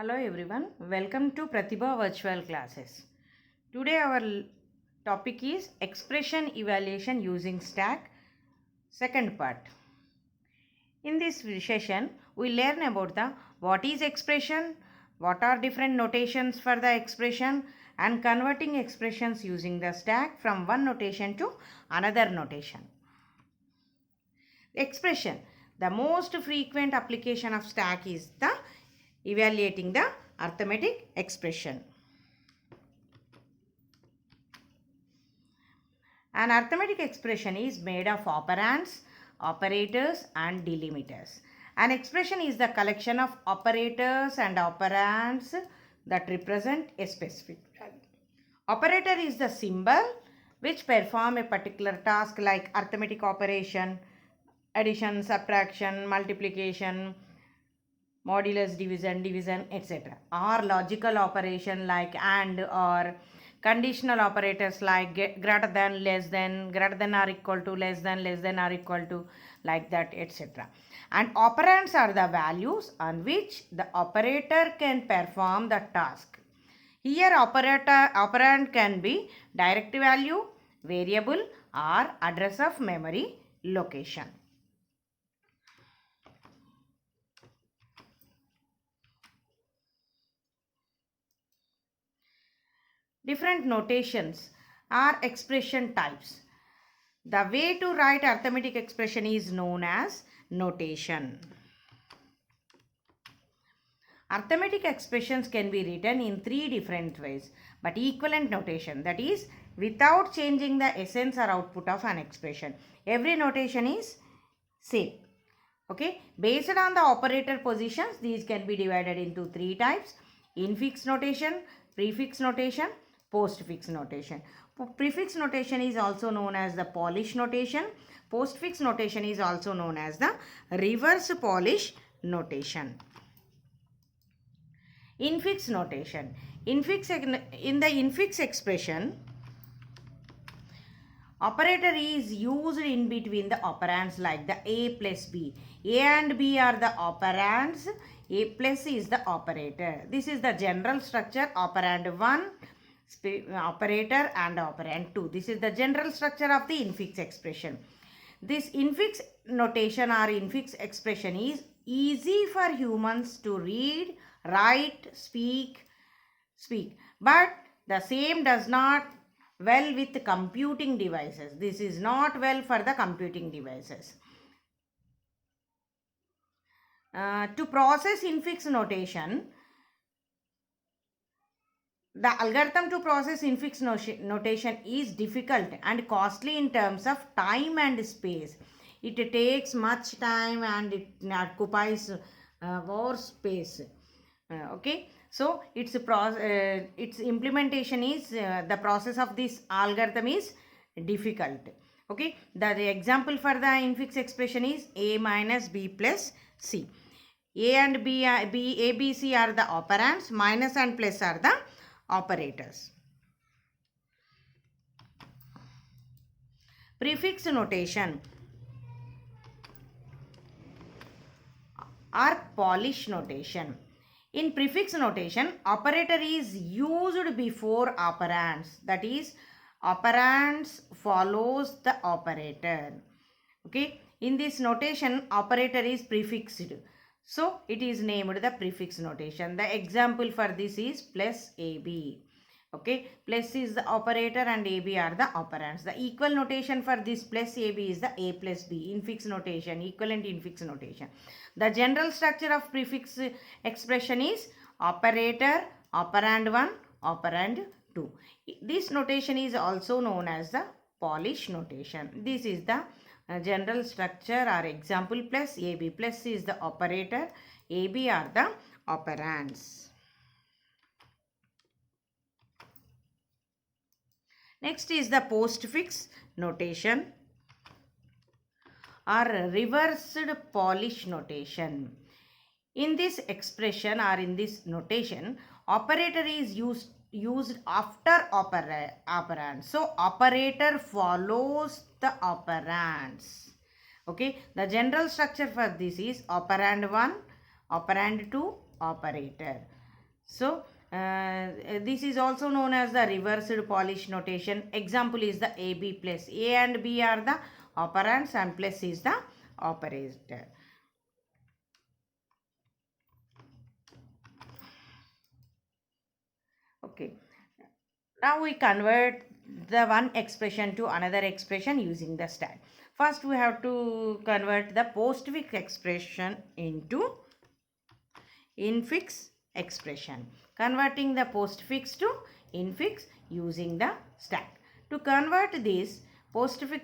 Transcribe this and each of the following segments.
Hello everyone, welcome to Pratibha Virtual Classes. Today our topic is expression evaluation using stack, second part. In this session, we learn about the what is expression, what are different notations for the expression, and converting expressions using the stack from one notation to another notation. Expression. The most frequent application of stack is the evaluating the arithmetic expression. An arithmetic expression is made of operands, operators and delimiters. An expression is the collection of operators and operands that represent a specific value. Operator is the symbol which perform a particular task like arithmetic operation, addition, subtraction, multiplication, modulus, division, etc. Or logical operation like and or conditional operators like greater than, less than, greater than or equal to, less than or equal to, like that, etc. And operands are the values on which the operator can perform the task. Here operand can be direct value, variable or address of memory location. Different notations are expression types. The way to write arithmetic expression is known as notation. Arithmetic expressions can be written in three different ways, but equivalent notation, that is without changing the essence or output of an expression. Every notation is same. Okay, based on the operator positions, these can be divided into three types: infix notation, prefix notation, postfix notation. Prefix notation is also known as the Polish notation. Postfix notation is also known as the reverse Polish notation. Infix notation. In the infix expression, operator is used in between the operands like the A plus B. A and B are the operands. A plus is the operator. This is the general structure: operand 1, operator and operand 2. This is the general structure of the infix expression. This infix notation or infix expression is easy for humans to read, write, speak, but the same does not well with computing devices. This is not well for the computing devices. To process infix notation, the algorithm to process infix notation is difficult and costly in terms of time and space. It takes much time and it occupies more space. Okay, so its implementation is the process of this algorithm is difficult. Okay, the example for the infix expression is a minus b plus c. A and B, A, B, C are the operands, minus and plus are the operators. Prefix notation or Polish notation. In prefix notation, operator is used before operands. That is, operands follows the operator. Okay, in this notation, operator is prefixed. So, it is named the prefix notation. The example for this is plus AB. Okay, plus is the operator and AB are the operands. The equal notation for this plus AB is the A plus B, infix notation, equivalent infix notation. The general structure of prefix expression is operator, operand 1, operand 2. This notation is also known as the Polish notation. This is the general structure or example plus AB. Plus is the operator, AB are the operands. Next is the postfix notation or reversed Polish notation. In this expression or in this notation, operator is used after operand. So, operator follows the operands. Okay, the general structure for this is operand 1, operand 2, operator. So this is also known as the reversed Polish notation. Example is the AB plus. A and B are the operands and plus is the operator. Okay. Now we convert the one expression to another expression using the stack. First we have to convert the postfix expression into infix expression. Converting the postfix to infix using the stack. To convert this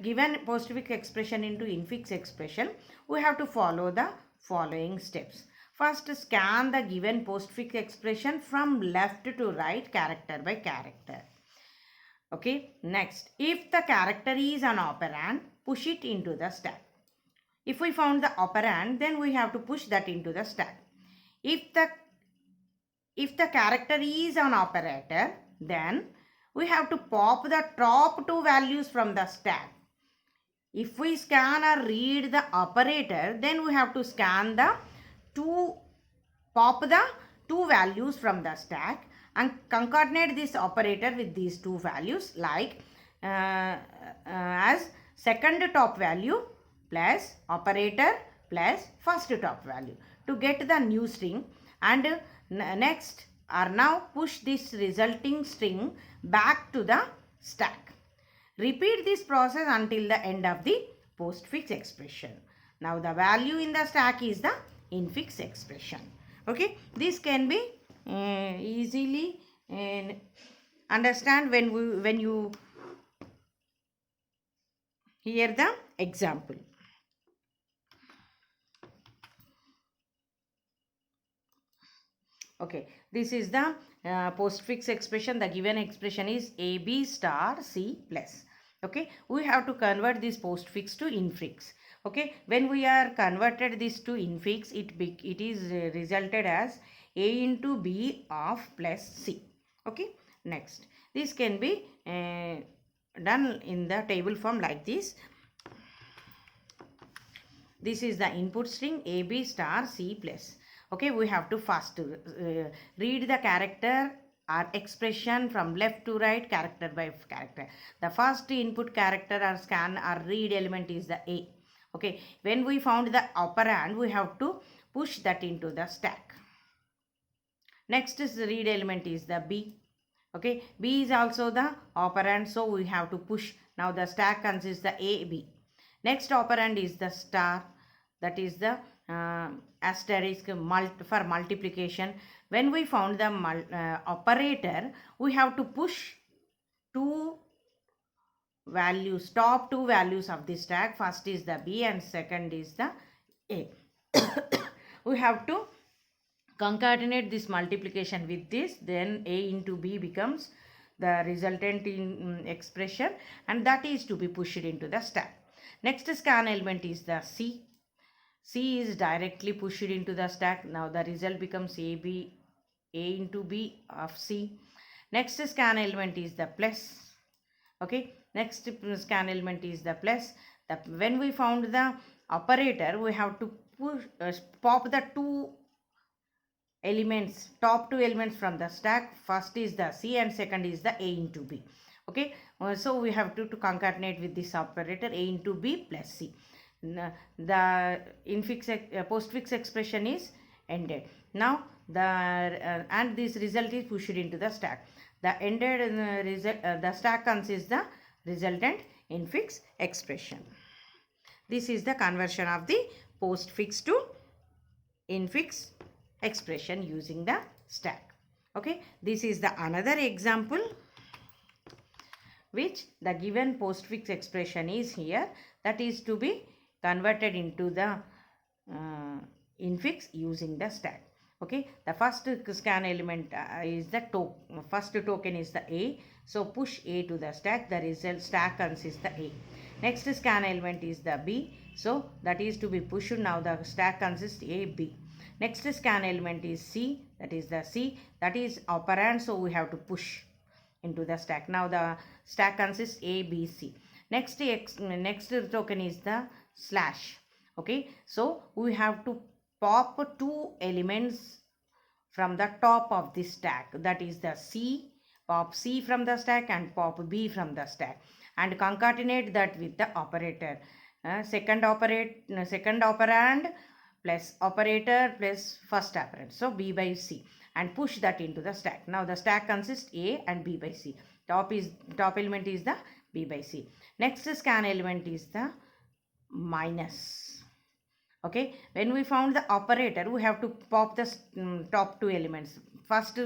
given postfix expression into infix expression, we have to follow the following steps. First, scan the given postfix expression from left to right, character by character. Okay, next, if the character is an operand, push it into the stack. If we found the operand, then we have to push that into the stack. If the character is an operator, then we have to pop the top two values from the stack. If we scan or read the operator, then we have to scan the pop the two values from the stack and concatenate this operator with these two values, like as second top value plus operator plus first top value to get the new string. And next are now push this resulting string back to the stack. Repeat this process until the end of the postfix expression. Now the value in the stack is the infix expression. Okay, this can be easily understand when you hear the example. Okay, this is the postfix expression. The given expression is AB star C plus. Okay, we have to convert this postfix to infix. Okay, when we are converted this to infix, it is resulted as A into B of plus C. Okay, next, this can be done in the table form like this. This is the input string AB star C plus. Okay, we have to first read the character or expression from left to right, character by character. The first input character or scan or read element is the A. Okay, when we found the operand, we have to push that into the stack. Next is the read element is the B. Okay, B is also the operand, so we have to push. Now the stack consists the A, B. Next operand is the star, that is the asterisk for multiplication. When we found the operator, we have to push two values, top two values of the stack. First is the B and second is the A. We have to concatenate this multiplication with this, then A into B becomes the resultant in expression, and that is to be pushed into the stack. Next scan element is the C. C is directly pushed into the stack. Now the result becomes A into B of C. Next scan element is the plus. Okay, next scan element is the plus. When we found the operator, we have to pop the two elements, top two elements from the stack. First is the C and second is the A into B. Okay, so we have to concatenate with this operator A into B plus C. The postfix expression is ended. Now and this result is pushed into the stack. The ended result, the stack consists the resultant infix expression. This is the conversion of the postfix to infix expression using the stack. Okay, this is the another example which the given postfix expression is here, that is to be converted into the infix using the stack. Okay, the first scan element is the first token is the A, so push A to the stack. The result stack consists the A. Next scan element is the B, so that is to be pushed. Now the stack consists A, B. Next scan element is C, that is the C, that is operand, so we have to push into the stack. Now the stack consists A, B, C. Next token is the slash. Okay, so we have to pop two elements from the top of the stack, that is the C, pop C from the stack and pop B from the stack, and concatenate that with the operator. Second operand plus operator plus first operand, so B by C, and push that into the stack. Now the stack consists A and B by C. Top element is the B by C. Next scan element is the minus. Okay, when we found the operator, we have to pop the top two elements. First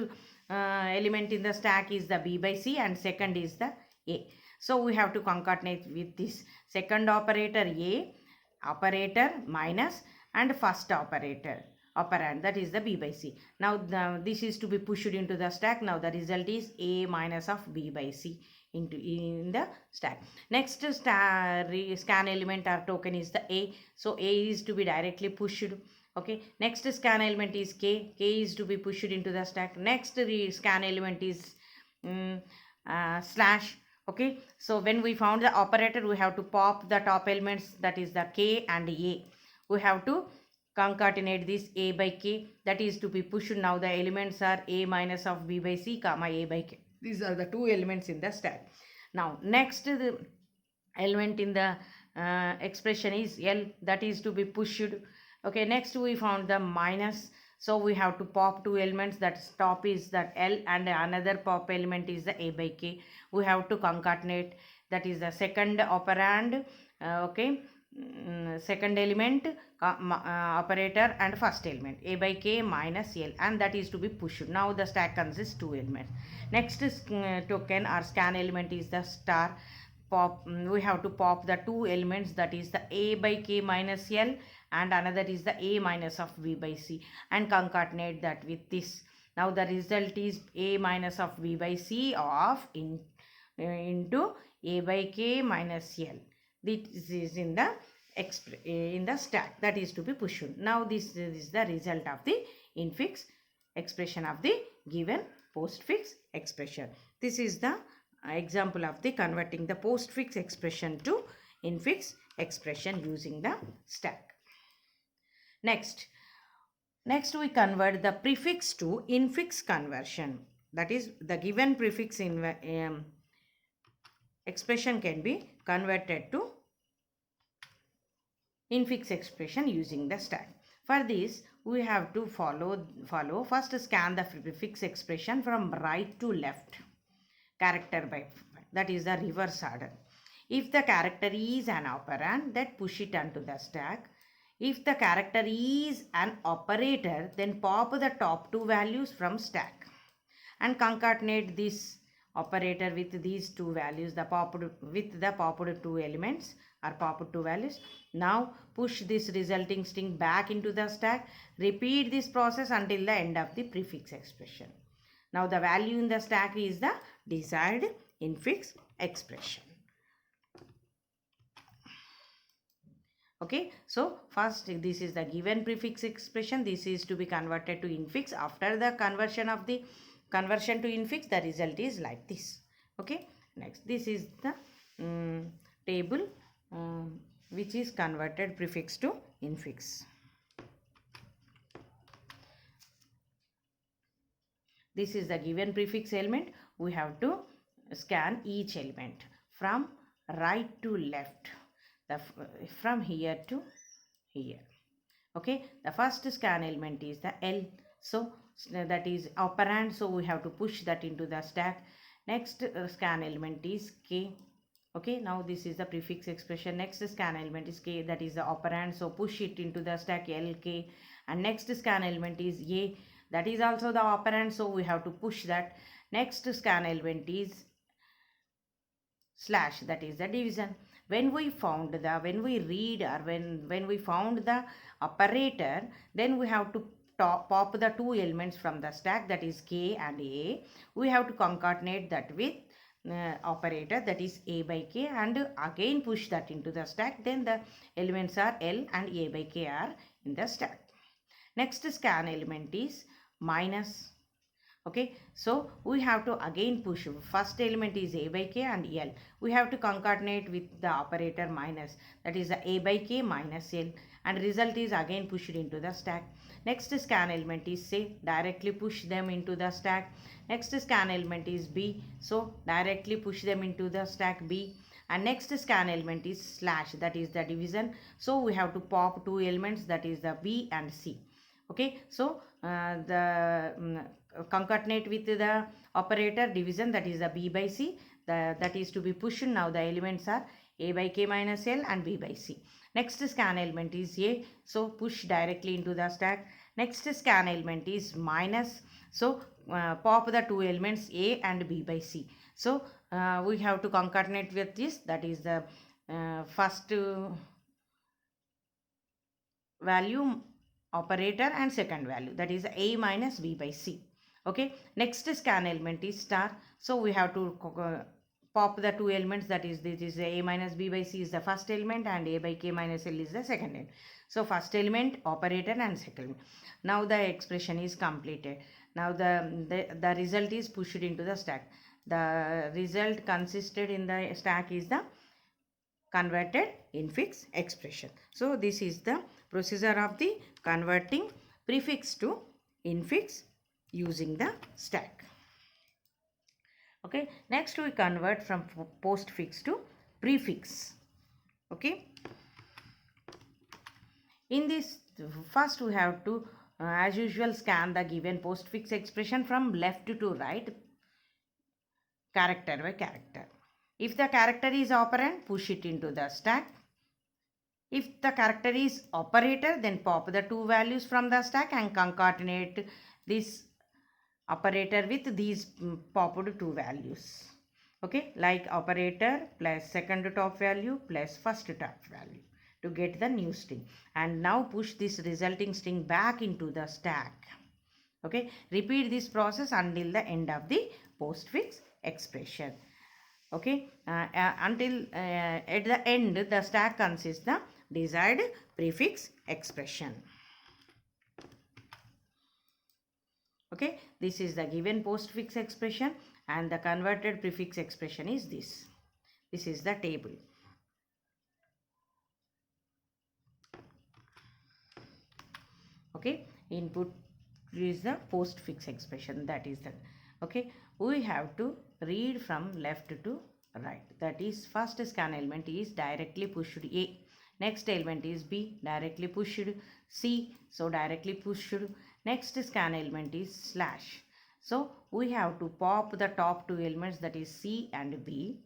element in the stack is the B by C and second is the A. So we have to concatenate with this second operator A, operator minus, and first operator operand, that is the B by C. Now this is to be pushed into the stack. Now the result is A minus of B by C in the stack. Next scan element or token is the A. So A is to be directly pushed. Okay, next scan element is K. K is to be pushed into the stack. Next scan element is slash. Okay, so when we found the operator, we have to pop the top elements, that is the K and A. We have to concatenate this A by K, that is to be pushed. Now the elements are A minus of B by C comma A by K. These are the two elements in the stack. Now next the element in the expression is L, that is to be pushed. Okay, next we found the minus, so we have to pop two elements, that top is that L and another pop element is the A by K. We have to concatenate, that is the second operand, second element, operator and first element, A by K minus L, and that is to be pushed. Now the stack consists two elements. Next is token or scan element is the star. We have to pop the two elements, that is the A by K minus L and another is the A minus of V by C, and concatenate that with this. Now the result is A minus of V by C of into A by K minus L. This is in the stack, that is to be pushed. Now this is the result of the infix expression of the given postfix expression. This is the example of the converting the postfix expression to infix expression using the stack. Next we convert the prefix to infix conversion. That is, the given prefix in expression can be converted to infix expression using the stack. For this, we have to follow first scan the prefix expression from right to left, character by, that is the reverse order. If the character is an operand, then push it onto the stack. If the character is an operator, then pop the top two values from stack and concatenate this operator with these two values, with the popped two elements or popped two values. Now push this resulting string back into the stack. Repeat this process until the end of the prefix expression. Now the value in the stack is the desired infix expression. Okay, so first this is the given prefix expression. This is to be converted to infix. After the conversion to infix, the result is like this. Okay, next this is the table which is converted prefix to infix. This is the given prefix element. We have to scan each element from right to left, from here to here. Okay, the first scan element is the L, so that is operand, so we have to push that into the stack. Next scan element is K. Okay, now this is the prefix expression. Next scan element is K, that is the operand, so push it into the stack LK. And next scan element is A, that is also the operand, so we have to push that. Next scan element is slash, that is the division. When we found when we found the operator, then we have to pop the two elements from the stack, that is K and A. We have to concatenate that with operator, that is A by K, and again push that into the stack. Then the elements are L and A by K are in the stack. Next scan element is minus. Okay, so we have to again push. First element is a by k and l. We have to concatenate with the operator minus, that is the a by k minus l, and result is again pushed into the stack. Next scan element is say, directly push them into the stack. Next scan element is b, so directly push them into the stack b. And next scan element is slash, that is the division, so we have to pop two elements, that is the b and c. Okay, so concatenate with the operator division, that is the b by c, that is to be pushed. Now the elements are a by k minus l and b by c. Next scan element is a, so push directly into the stack. Next scan element is minus, so pop the two elements a and b by c. So we have to concatenate with this, that is the first value operator and second value, that is a minus b by c. Okay, next scan element is star, so we have to pop the two elements, that is this is a minus b by c is the first element and a by k minus l is the second element. So first element, operator and second element. Now the expression is completed. Now the result is pushed into the stack. The result consisted in the stack is the converted infix expression. So this is the procedure of the converting prefix to infix using the stack. Okay, next we convert from postfix to prefix. Okay, in this first we have to as usual scan the given postfix expression from left to right, character by character. If the character is operand, push it into the stack. If the character is operator, then pop the two values from the stack and concatenate this operator with these popped two values. Okay, like operator plus second top value plus first top value to get the new string. And now push this resulting string back into the stack. Okay, repeat this process until the end of the postfix expression. Okay, until at the end the stack consists the desired prefix expression. Okay, this is the given postfix expression and the converted prefix expression is this. This is the table. Okay, input is the postfix expression, that is that. Okay, we have to read from left to right, that is first scan element is directly pushed a, next element is b, directly pushed c, so directly pushed. Next scan element is slash, so we have to pop the top two elements, that is c and b,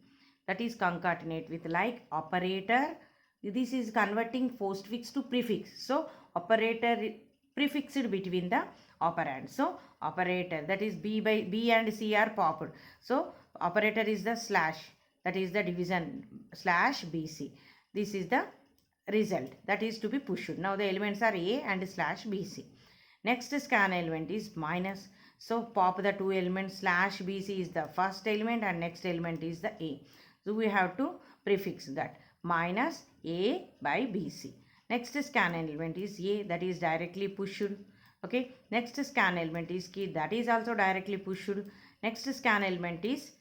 that is concatenate with like operator. This is converting postfix to prefix, so operator prefixed between the operand. So operator, that is b by b and c are popped, so operator is the slash, that is the division slash bc. This is the result that is to be pushed. Now the elements are a and slash bc. Next scan element is minus, so pop the two elements, slash bc is the first element and next element is the a, so we have to prefix that minus a by bc. Next scan element is a, that is directly pushed. Okay, next scan element is key, that is also directly pushed. Next scan element is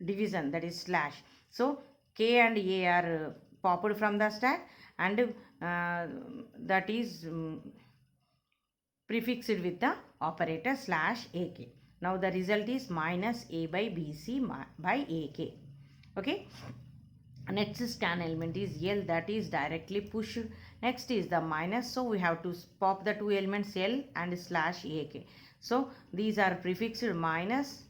division, that is slash, so k and a are popped from the stack and that is prefixed with the operator slash ak. Now the result is minus a by bc by ak. Okay, next scan element is l, that is directly pushed. Next is the minus, so we have to pop the two elements l and slash ak, so these are prefixed minus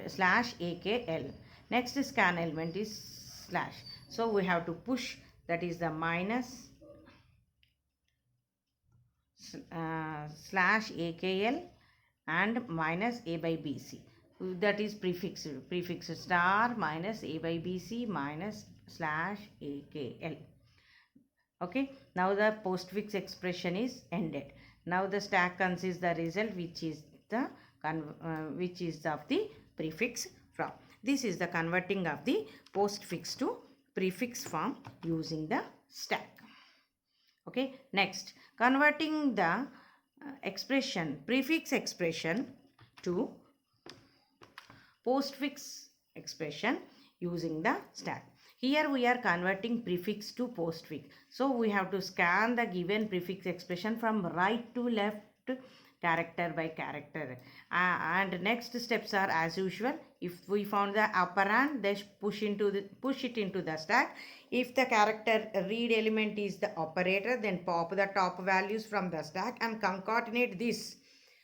slash akl. Next scan element is slash, so we have to push, that is the minus slash akl and minus a by bc, that is prefixed star minus a by bc minus slash akl. Okay, now the postfix expression is ended. Now the stack consists the result which is the which is of the prefix from. This is the converting of the postfix to prefix form using the stack. Okay, next converting the expression prefix expression to postfix expression using the stack. Here we are converting prefix to postfix. So we have to scan the given prefix expression from right to left, character by character. And next steps are as usual. If we found the operand, then push it into the stack. If the character read element is the operator, then pop the top values from the stack and concatenate this.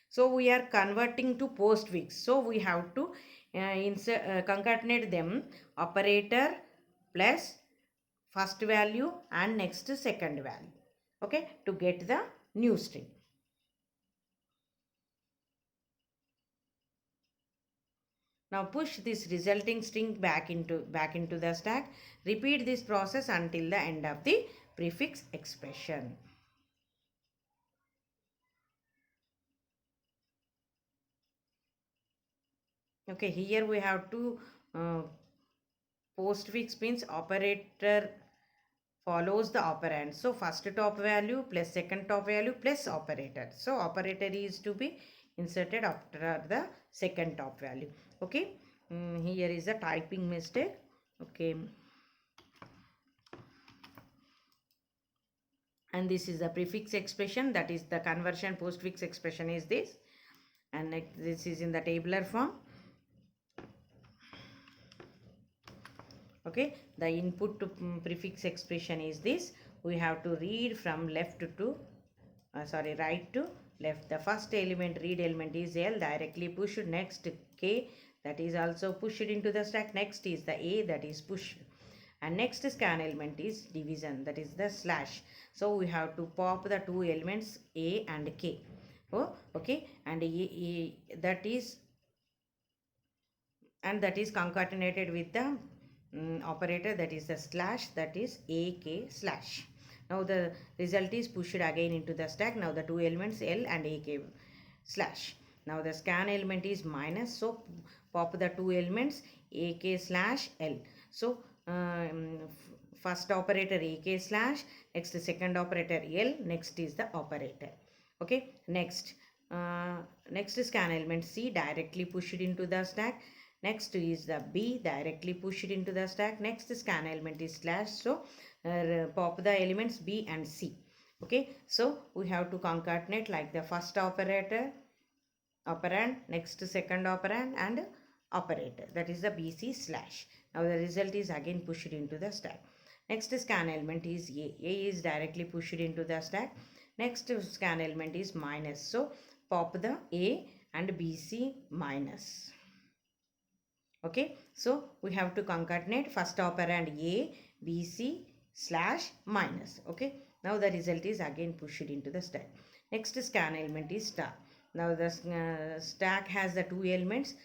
So we are converting to postfix. So we have to concatenate them, operator plus first value and next second value, okay, to get the new string. Now push this resulting string back into the stack. Repeat this process until the end of the prefix expression. Okay, here we have to postfix means operator follows the operand. So first top value plus second top value plus operator. So operator is to be inserted after the second top value. Okay, here is a typing mistake. Okay, and this is the prefix expression, that is the conversion postfix expression is this, and this is in the tabular form. Okay, the input to prefix expression is this. We have to read from left to right to left. The first element, read element, is L, directly pushed. Next K, that is also pushed into the stack. Next is the A, that is pushed, and next scan element is division, that is the slash. So we have to pop the two elements A and K. Oh, okay, and that is concatenated with the operator, that is the slash, that is AK slash. Now the result is pushed again into the stack. Now the two elements L and AK slash. Now the scan element is minus, so pop the two elements AK slash L. So first operator AK slash, next second operator L, next is the operator. Okay, next scan element C, directly pushed into the stack. Next is the B, directly pushed into the stack. Next scan element is slash, so pop the elements B and C. Okay, so we have to concatenate like the first operator, operand, next second operand and operator, that is the BC slash. Now the result is again pushed into the stack. Next scan element is A. A is directly pushed into the stack. Next scan element is minus, so pop the A and BC minus. Okay, so we have to concatenate first operand A, BC slash minus. Okay, now the result is again pushed into the stack. Next scan element is star. Now the stack has the two elements.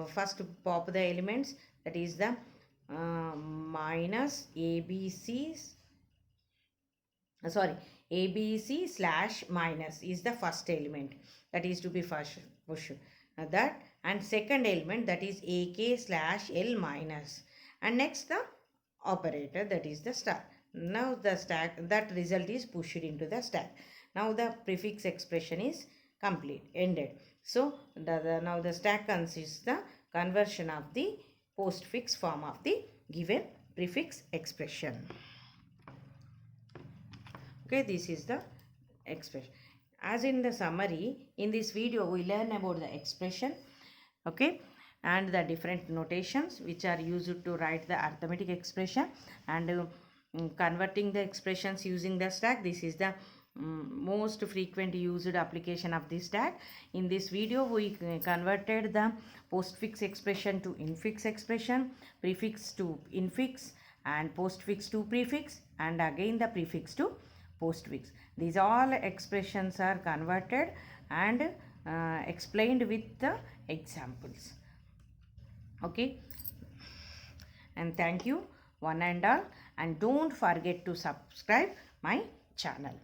First pop the elements, that is the minus ABC, ABC slash minus is the first element, that is to be first pushed. That, and second element, that is AK slash L minus, and next the operator, that is the star. Now the stack, that result is pushed into the stack. Now the prefix expression is complete, ended. So now the stack consists the conversion of the postfix form of the given prefix expression. Okay, this is the expression. As in the summary, in this video we learn about the expression, okay, and the different notations which are used to write the arithmetic expression, and converting the expressions using the stack. This is the most frequent used application of this stack. In this video we converted the postfix expression to infix expression, prefix to infix, and postfix to prefix, and again the prefix to postfix. These all expressions are converted and explained with the examples. Okay, and thank you one and all, and don't forget to subscribe my channel.